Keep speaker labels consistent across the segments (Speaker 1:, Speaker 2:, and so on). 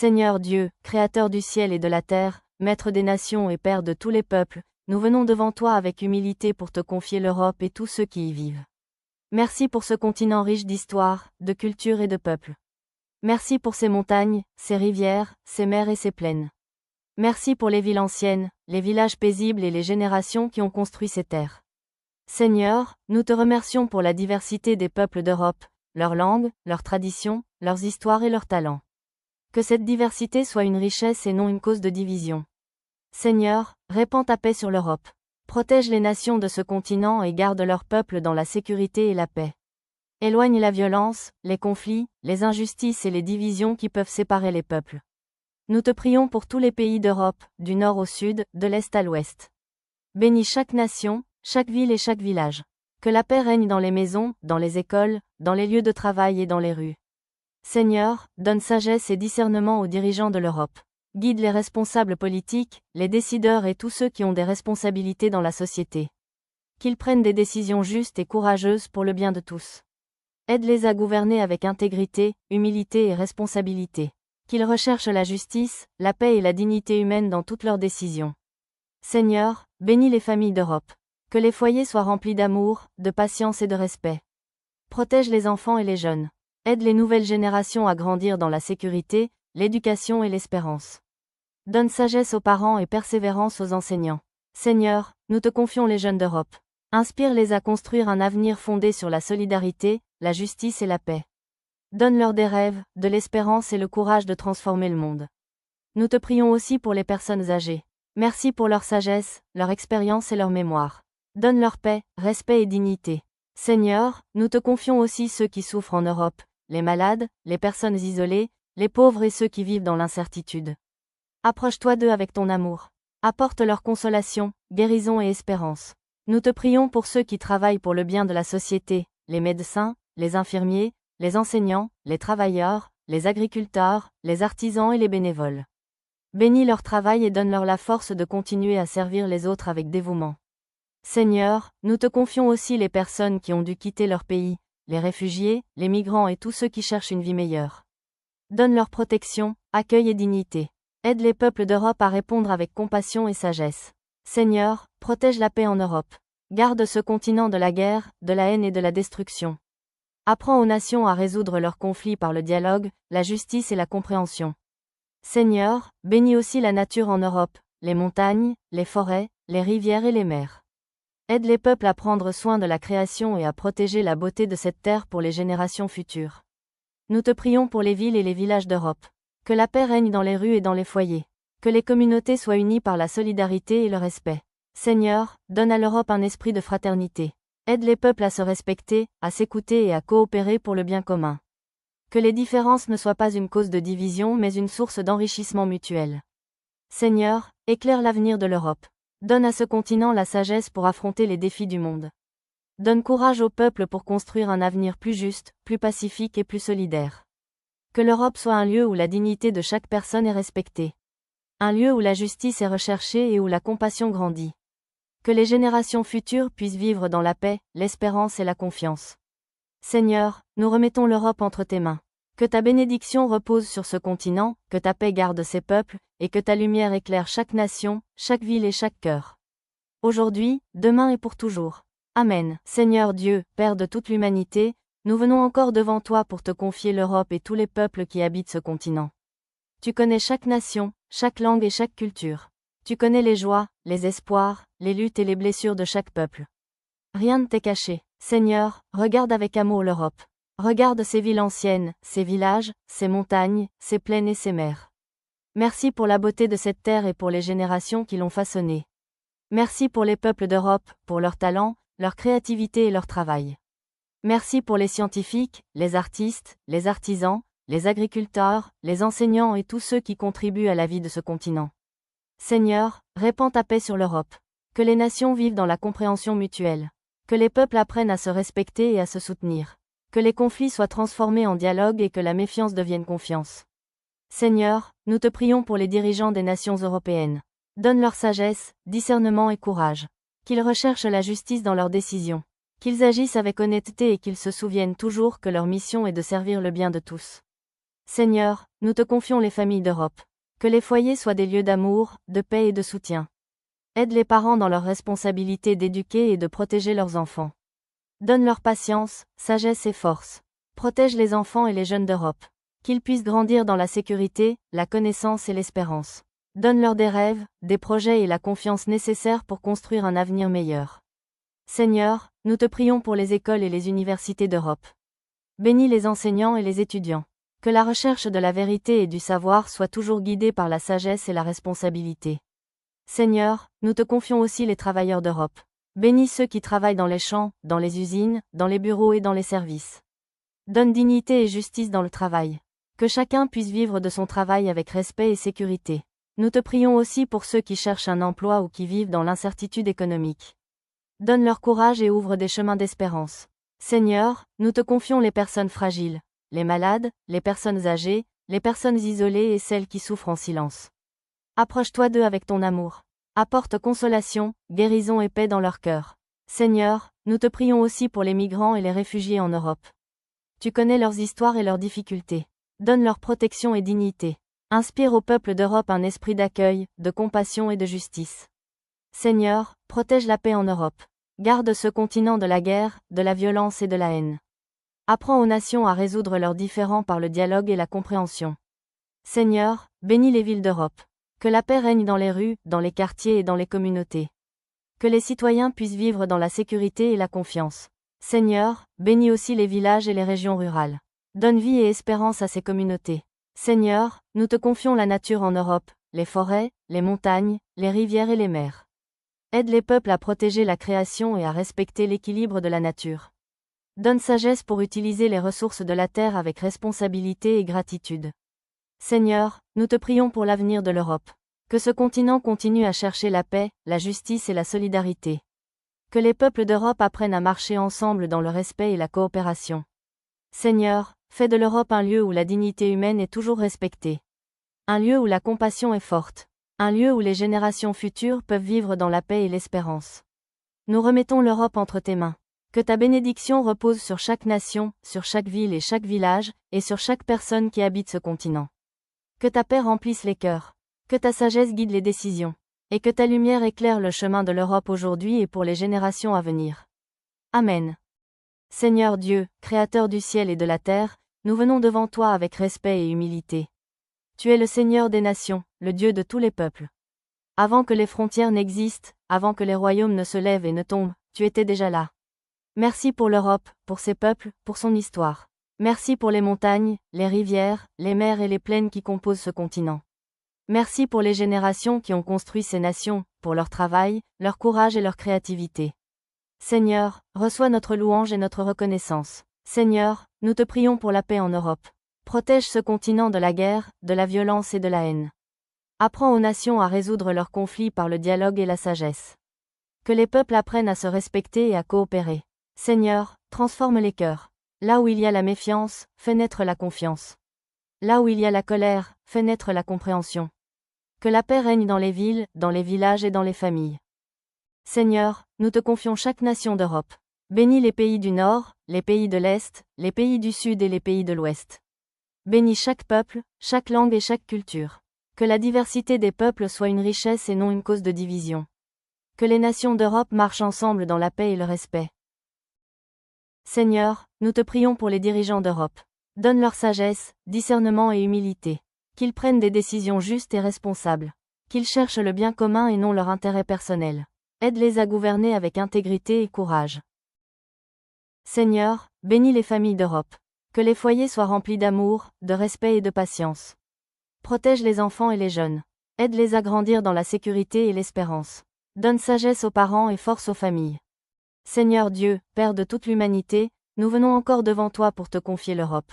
Speaker 1: Seigneur Dieu, Créateur du ciel et de la terre, Maître des nations et Père de tous les peuples, nous venons devant toi avec humilité pour te confier l'Europe et tous ceux qui y vivent. Merci pour ce continent riche d'histoire, de culture et de peuples. Merci pour ses montagnes, ses rivières, ses mers et ses plaines. Merci pour les villes anciennes, les villages paisibles et les générations qui ont construit ces terres. Seigneur, nous te remercions pour la diversité des peuples d'Europe, leurs langues, leurs traditions, leurs histoires et leurs talents. Que cette diversité soit une richesse et non une cause de division. Seigneur, répands ta paix sur l'Europe. Protège les nations de ce continent et garde leur peuple dans la sécurité et la paix. Éloigne la violence, les conflits, les injustices et les divisions qui peuvent séparer les peuples. Nous te prions pour tous les pays d'Europe, du nord au sud, de l'est à l'ouest. Bénis chaque nation, chaque ville et chaque village. Que la paix règne dans les maisons, dans les écoles, dans les lieux de travail et dans les rues. Seigneur, donne sagesse et discernement aux dirigeants de l'Europe. Guide les responsables politiques, les décideurs et tous ceux qui ont des responsabilités dans la société. Qu'ils prennent des décisions justes et courageuses pour le bien de tous. Aide-les à gouverner avec intégrité, humilité et responsabilité. Qu'ils recherchent la justice, la paix et la dignité humaine dans toutes leurs décisions. Seigneur, bénis les familles d'Europe. Que les foyers soient remplis d'amour, de patience et de respect. Protège les enfants et les jeunes. Aide les nouvelles générations à grandir dans la sécurité, l'éducation et l'espérance. Donne sagesse aux parents et persévérance aux enseignants. Seigneur, nous te confions les jeunes d'Europe. Inspire-les à construire un avenir fondé sur la solidarité, la justice et la paix. Donne-leur des rêves, de l'espérance et le courage de transformer le monde. Nous te prions aussi pour les personnes âgées. Merci pour leur sagesse, leur expérience et leur mémoire. Donne leur paix, respect et dignité. Seigneur, nous te confions aussi ceux qui souffrent en Europe, les malades, les personnes isolées, les pauvres et ceux qui vivent dans l'incertitude. Approche-toi d'eux avec ton amour. Apporte leur consolation, guérison et espérance. Nous te prions pour ceux qui travaillent pour le bien de la société, les médecins, les infirmiers, les enseignants, les travailleurs, les agriculteurs, les artisans et les bénévoles. Bénis leur travail et donne-leur la force de continuer à servir les autres avec dévouement. Seigneur, nous te confions aussi les personnes qui ont dû quitter leur pays, les réfugiés, les migrants et tous ceux qui cherchent une vie meilleure. Donne leur protection, accueil et dignité. Aide les peuples d'Europe à répondre avec compassion et sagesse. Seigneur, protège la paix en Europe. Garde ce continent de la guerre, de la haine et de la destruction. Apprends aux nations à résoudre leurs conflits par le dialogue, la justice et la compréhension. Seigneur, bénis aussi la nature en Europe, les montagnes, les forêts, les rivières et les mers. Aide les peuples à prendre soin de la création et à protéger la beauté de cette terre pour les générations futures. Nous te prions pour les villes et les villages d'Europe. Que la paix règne dans les rues et dans les foyers. Que les communautés soient unies par la solidarité et le respect. Seigneur, donne à l'Europe un esprit de fraternité. Aide les peuples à se respecter, à s'écouter et à coopérer pour le bien commun. Que les différences ne soient pas une cause de division mais une source d'enrichissement mutuel. Seigneur, éclaire l'avenir de l'Europe. Donne à ce continent la sagesse pour affronter les défis du monde. Donne courage au peuple pour construire un avenir plus juste, plus pacifique et plus solidaire. Que l'Europe soit un lieu où la dignité de chaque personne est respectée. Un lieu où la justice est recherchée et où la compassion grandit. Que les générations futures puissent vivre dans la paix, l'espérance et la confiance. Seigneur, nous remettons l'Europe entre tes mains. Que ta bénédiction repose sur ce continent, que ta paix garde ses peuples, et que ta lumière éclaire chaque nation, chaque ville et chaque cœur. Aujourd'hui, demain et pour toujours. Amen. Seigneur Dieu, Père de toute l'humanité, nous venons encore devant toi pour te confier l'Europe et tous les peuples qui habitent ce continent. Tu connais chaque nation, chaque langue et chaque culture. Tu connais les joies, les espoirs, les luttes et les blessures de chaque peuple. Rien ne t'est caché. Seigneur, regarde avec amour l'Europe. Regarde ces villes anciennes, ces villages, ces montagnes, ces plaines et ces mers. Merci pour la beauté de cette terre et pour les générations qui l'ont façonnée. Merci pour les peuples d'Europe, pour leur talent, leur créativité et leur travail. Merci pour les scientifiques, les artistes, les artisans, les agriculteurs, les enseignants et tous ceux qui contribuent à la vie de ce continent. Seigneur, répands ta paix sur l'Europe. Que les nations vivent dans la compréhension mutuelle. Que les peuples apprennent à se respecter et à se soutenir. Que les conflits soient transformés en dialogue et que la méfiance devienne confiance. Seigneur, nous te prions pour les dirigeants des nations européennes. Donne leur sagesse, discernement et courage. Qu'ils recherchent la justice dans leurs décisions. Qu'ils agissent avec honnêteté et qu'ils se souviennent toujours que leur mission est de servir le bien de tous. Seigneur, nous te confions les familles d'Europe. Que les foyers soient des lieux d'amour, de paix et de soutien. Aide les parents dans leur responsabilité d'éduquer et de protéger leurs enfants. Donne leur patience, sagesse et force. Protège les enfants et les jeunes d'Europe. Qu'ils puissent grandir dans la sécurité, la connaissance et l'espérance. Donne-leur des rêves, des projets et la confiance nécessaire pour construire un avenir meilleur. Seigneur, nous te prions pour les écoles et les universités d'Europe. Bénis les enseignants et les étudiants. Que la recherche de la vérité et du savoir soit toujours guidée par la sagesse et la responsabilité. Seigneur, nous te confions aussi les travailleurs d'Europe. Bénis ceux qui travaillent dans les champs, dans les usines, dans les bureaux et dans les services. Donne dignité et justice dans le travail. Que chacun puisse vivre de son travail avec respect et sécurité. Nous te prions aussi pour ceux qui cherchent un emploi ou qui vivent dans l'incertitude économique. Donne leur courage et ouvre des chemins d'espérance. Seigneur, nous te confions les personnes fragiles, les malades, les personnes âgées, les personnes isolées et celles qui souffrent en silence. Approche-toi d'eux avec ton amour. Apporte consolation, guérison et paix dans leur cœur. Seigneur, nous te prions aussi pour les migrants et les réfugiés en Europe. Tu connais leurs histoires et leurs difficultés. Donne leur protection et dignité. Inspire au peuple d'Europe un esprit d'accueil, de compassion et de justice. Seigneur, protège la paix en Europe. Garde ce continent de la guerre, de la violence et de la haine. Apprends aux nations à résoudre leurs différends par le dialogue et la compréhension. Seigneur, bénis les villes d'Europe. Que la paix règne dans les rues, dans les quartiers et dans les communautés. Que les citoyens puissent vivre dans la sécurité et la confiance. Seigneur, bénis aussi les villages et les régions rurales. Donne vie et espérance à ces communautés. Seigneur, nous te confions la nature en Europe, les forêts, les montagnes, les rivières et les mers. Aide les peuples à protéger la création et à respecter l'équilibre de la nature. Donne sagesse pour utiliser les ressources de la terre avec responsabilité et gratitude. Seigneur, nous te prions pour l'avenir de l'Europe. Que ce continent continue à chercher la paix, la justice et la solidarité. Que les peuples d'Europe apprennent à marcher ensemble dans le respect et la coopération. Seigneur, fais de l'Europe un lieu où la dignité humaine est toujours respectée. Un lieu où la compassion est forte. Un lieu où les générations futures peuvent vivre dans la paix et l'espérance. Nous remettons l'Europe entre tes mains. Que ta bénédiction repose sur chaque nation, sur chaque ville et chaque village, et sur chaque personne qui habite ce continent. Que ta paix remplisse les cœurs. Que ta sagesse guide les décisions. Et que ta lumière éclaire le chemin de l'Europe aujourd'hui et pour les générations à venir. Amen. Seigneur Dieu, Créateur du ciel et de la terre, nous venons devant toi avec respect et humilité. Tu es le Seigneur des nations, le Dieu de tous les peuples. Avant que les frontières n'existent, avant que les royaumes ne se lèvent et ne tombent, tu étais déjà là. Merci pour l'Europe, pour ses peuples, pour son histoire. Merci pour les montagnes, les rivières, les mers et les plaines qui composent ce continent. Merci pour les générations qui ont construit ces nations, pour leur travail, leur courage et leur créativité. Seigneur, reçois notre louange et notre reconnaissance. Seigneur, nous te prions pour la paix en Europe. Protège ce continent de la guerre, de la violence et de la haine. Apprends aux nations à résoudre leurs conflits par le dialogue et la sagesse. Que les peuples apprennent à se respecter et à coopérer. Seigneur, transforme les cœurs. Là où il y a la méfiance, fais naître la confiance. Là où il y a la colère, fais naître la compréhension. Que la paix règne dans les villes, dans les villages et dans les familles. Seigneur, nous te confions chaque nation d'Europe. Bénis les pays du Nord, les pays de l'Est, les pays du Sud et les pays de l'Ouest. Bénis chaque peuple, chaque langue et chaque culture. Que la diversité des peuples soit une richesse et non une cause de division. Que les nations d'Europe marchent ensemble dans la paix et le respect. Seigneur, nous te prions pour les dirigeants d'Europe. Donne leur sagesse, discernement et humilité. Qu'ils prennent des décisions justes et responsables. Qu'ils cherchent le bien commun et non leur intérêt personnel. Aide-les à gouverner avec intégrité et courage. Seigneur, bénis les familles d'Europe. Que les foyers soient remplis d'amour, de respect et de patience. Protège les enfants et les jeunes. Aide-les à grandir dans la sécurité et l'espérance. Donne sagesse aux parents et force aux familles. Seigneur Dieu, Père de toute l'humanité, nous venons encore devant toi pour te confier l'Europe.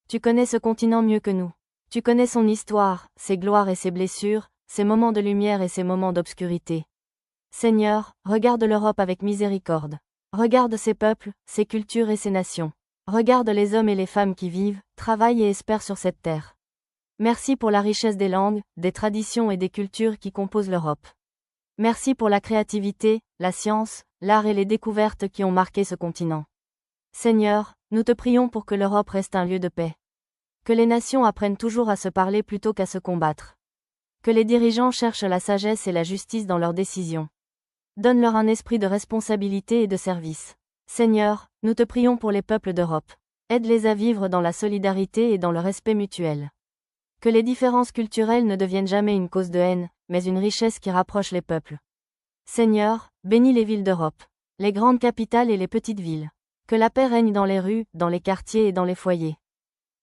Speaker 1: Tu connais ce continent mieux que nous. Tu connais son histoire, ses gloires et ses blessures, ses moments de lumière et ses moments d'obscurité. Seigneur, regarde l'Europe avec miséricorde. Regarde ses peuples, ses cultures et ses nations. Regarde les hommes et les femmes qui vivent, travaillent et espèrent sur cette terre. Merci pour la richesse des langues, des traditions et des cultures qui composent l'Europe. Merci pour la créativité, la science, l'art et les découvertes qui ont marqué ce continent. Seigneur, nous te prions pour que l'Europe reste un lieu de paix. Que les nations apprennent toujours à se parler plutôt qu'à se combattre. Que les dirigeants cherchent la sagesse et la justice dans leurs décisions. Donne-leur un esprit de responsabilité et de service. Seigneur, nous te prions pour les peuples d'Europe. Aide-les à vivre dans la solidarité et dans le respect mutuel. Que les différences culturelles ne deviennent jamais une cause de haine, mais une richesse qui rapproche les peuples. Seigneur, bénis les villes d'Europe, les grandes capitales et les petites villes. Que la paix règne dans les rues, dans les quartiers et dans les foyers.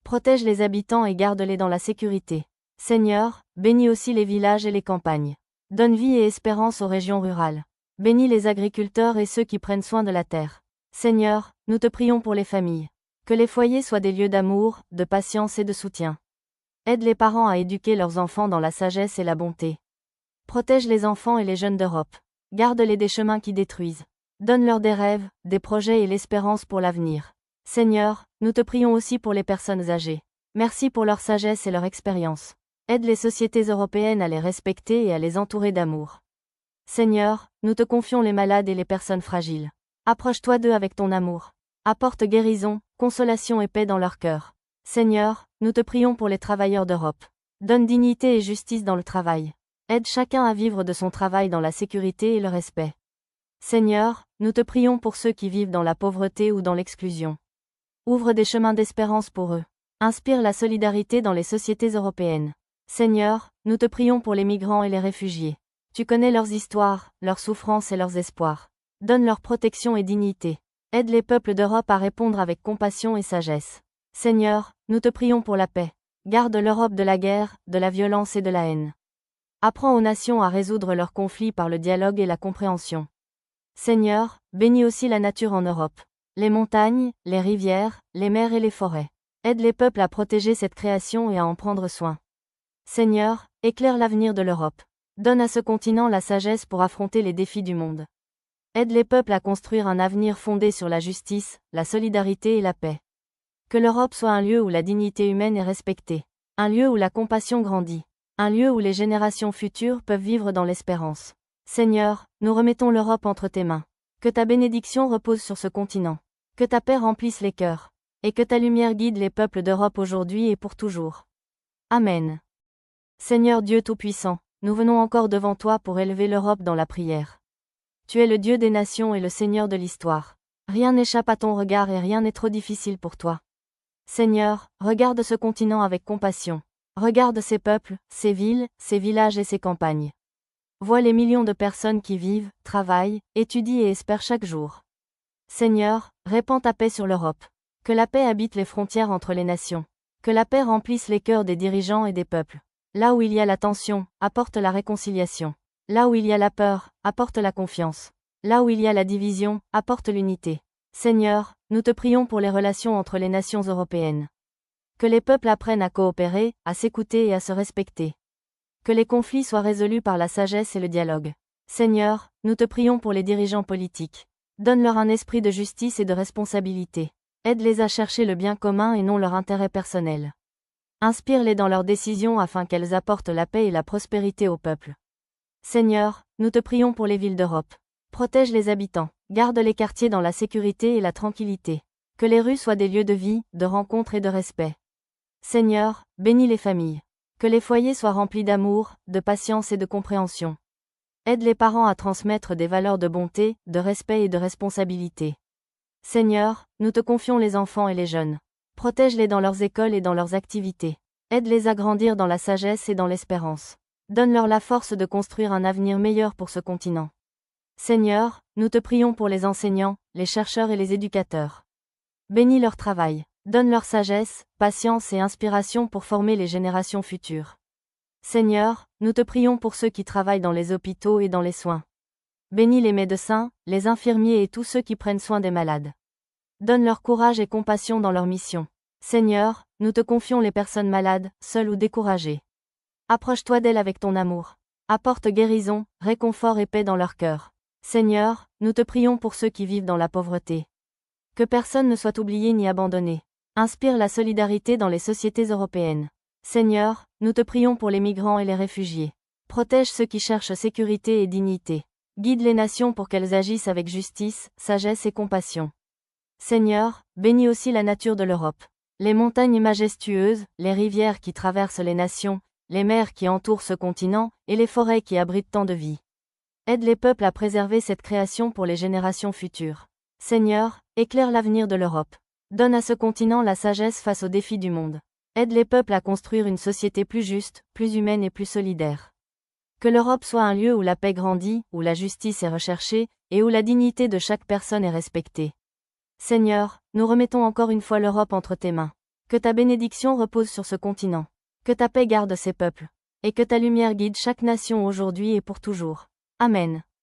Speaker 1: Protège les habitants et garde-les dans la sécurité. Seigneur, bénis aussi les villages et les campagnes. Donne vie et espérance aux régions rurales. Bénis les agriculteurs et ceux qui prennent soin de la terre. Seigneur, nous te prions pour les familles. Que les foyers soient des lieux d'amour, de patience et de soutien. Aide les parents à éduquer leurs enfants dans la sagesse et la bonté. Protège les enfants et les jeunes d'Europe. Garde-les des chemins qui détruisent. Donne-leur des rêves, des projets et l'espérance pour l'avenir. Seigneur, nous te prions aussi pour les personnes âgées. Merci pour leur sagesse et leur expérience. Aide les sociétés européennes à les respecter et à les entourer d'amour. Seigneur, nous te confions les malades et les personnes fragiles. Approche-toi d'eux avec ton amour. Apporte guérison, consolation et paix dans leur cœur. Seigneur, nous te prions pour les travailleurs d'Europe. Donne dignité et justice dans le travail. Aide chacun à vivre de son travail dans la sécurité et le respect. Seigneur, nous te prions pour ceux qui vivent dans la pauvreté ou dans l'exclusion. Ouvre des chemins d'espérance pour eux. Inspire la solidarité dans les sociétés européennes. Seigneur, nous te prions pour les migrants et les réfugiés. Tu connais leurs histoires, leurs souffrances et leurs espoirs. Donne leur protection et dignité. Aide les peuples d'Europe à répondre avec compassion et sagesse. Seigneur, nous te prions pour la paix. Garde l'Europe de la guerre, de la violence et de la haine. Apprends aux nations à résoudre leurs conflits par le dialogue et la compréhension. Seigneur, bénis aussi la nature en Europe. Les montagnes, les rivières, les mers et les forêts. Aide les peuples à protéger cette création et à en prendre soin. Seigneur, éclaire l'avenir de l'Europe. Donne à ce continent la sagesse pour affronter les défis du monde. Aide les peuples à construire un avenir fondé sur la justice, la solidarité et la paix. Que l'Europe soit un lieu où la dignité humaine est respectée. Un lieu où la compassion grandit. Un lieu où les générations futures peuvent vivre dans l'espérance. Seigneur, nous remettons l'Europe entre tes mains. Que ta bénédiction repose sur ce continent. Que ta paix remplisse les cœurs. Et que ta lumière guide les peuples d'Europe aujourd'hui et pour toujours. Amen. Seigneur Dieu Tout-Puissant, nous venons encore devant toi pour élever l'Europe dans la prière. Tu es le Dieu des nations et le Seigneur de l'histoire. Rien n'échappe à ton regard et rien n'est trop difficile pour toi. Seigneur, regarde ce continent avec compassion. Regarde ces peuples, ces villes, ces villages et ces campagnes. Vois les millions de personnes qui vivent, travaillent, étudient et espèrent chaque jour. Seigneur, répands ta paix sur l'Europe. Que la paix habite les frontières entre les nations. Que la paix remplisse les cœurs des dirigeants et des peuples. Là où il y a la tension, apporte la réconciliation. Là où il y a la peur, apporte la confiance. Là où il y a la division, apporte l'unité. Seigneur, nous te prions pour les relations entre les nations européennes. Que les peuples apprennent à coopérer, à s'écouter et à se respecter. Que les conflits soient résolus par la sagesse et le dialogue. Seigneur, nous te prions pour les dirigeants politiques. Donne-leur un esprit de justice et de responsabilité. Aide-les à chercher le bien commun et non leur intérêt personnel. Inspire-les dans leurs décisions afin qu'elles apportent la paix et la prospérité au peuple. Seigneur, nous te prions pour les villes d'Europe. Protège les habitants, garde les quartiers dans la sécurité et la tranquillité. Que les rues soient des lieux de vie, de rencontre et de respect. Seigneur, bénis les familles. Que les foyers soient remplis d'amour, de patience et de compréhension. Aide les parents à transmettre des valeurs de bonté, de respect et de responsabilité. Seigneur, nous te confions les enfants et les jeunes. Protège-les dans leurs écoles et dans leurs activités. Aide-les à grandir dans la sagesse et dans l'espérance. Donne-leur la force de construire un avenir meilleur pour ce continent. Seigneur, nous te prions pour les enseignants, les chercheurs et les éducateurs. Bénis leur travail. Donne leur sagesse, patience et inspiration pour former les générations futures. Seigneur, nous te prions pour ceux qui travaillent dans les hôpitaux et dans les soins. Bénis les médecins, les infirmiers et tous ceux qui prennent soin des malades. Donne leur courage et compassion dans leur mission. Seigneur, nous te confions les personnes malades, seules ou découragées. Approche-toi d'elles avec ton amour. Apporte guérison, réconfort et paix dans leur cœur. Seigneur, nous te prions pour ceux qui vivent dans la pauvreté. Que personne ne soit oublié ni abandonné. Inspire la solidarité dans les sociétés européennes. Seigneur, nous te prions pour les migrants et les réfugiés. Protège ceux qui cherchent sécurité et dignité. Guide les nations pour qu'elles agissent avec justice, sagesse et compassion. Seigneur, bénis aussi la nature de l'Europe. Les montagnes majestueuses, les rivières qui traversent les nations, les mers qui entourent ce continent, et les forêts qui abritent tant de vie. Aide les peuples à préserver cette création pour les générations futures. Seigneur, éclaire l'avenir de l'Europe. Donne à ce continent la sagesse face aux défis du monde. Aide les peuples à construire une société plus juste, plus humaine et plus solidaire. Que l'Europe soit un lieu où la paix grandit, où la justice est recherchée, et où la dignité de chaque personne est respectée. Seigneur, nous remettons encore une fois l'Europe entre tes mains. Que ta bénédiction repose sur ce continent. Que ta paix garde ses peuples. Et que ta lumière guide chaque nation aujourd'hui et pour toujours. Amen.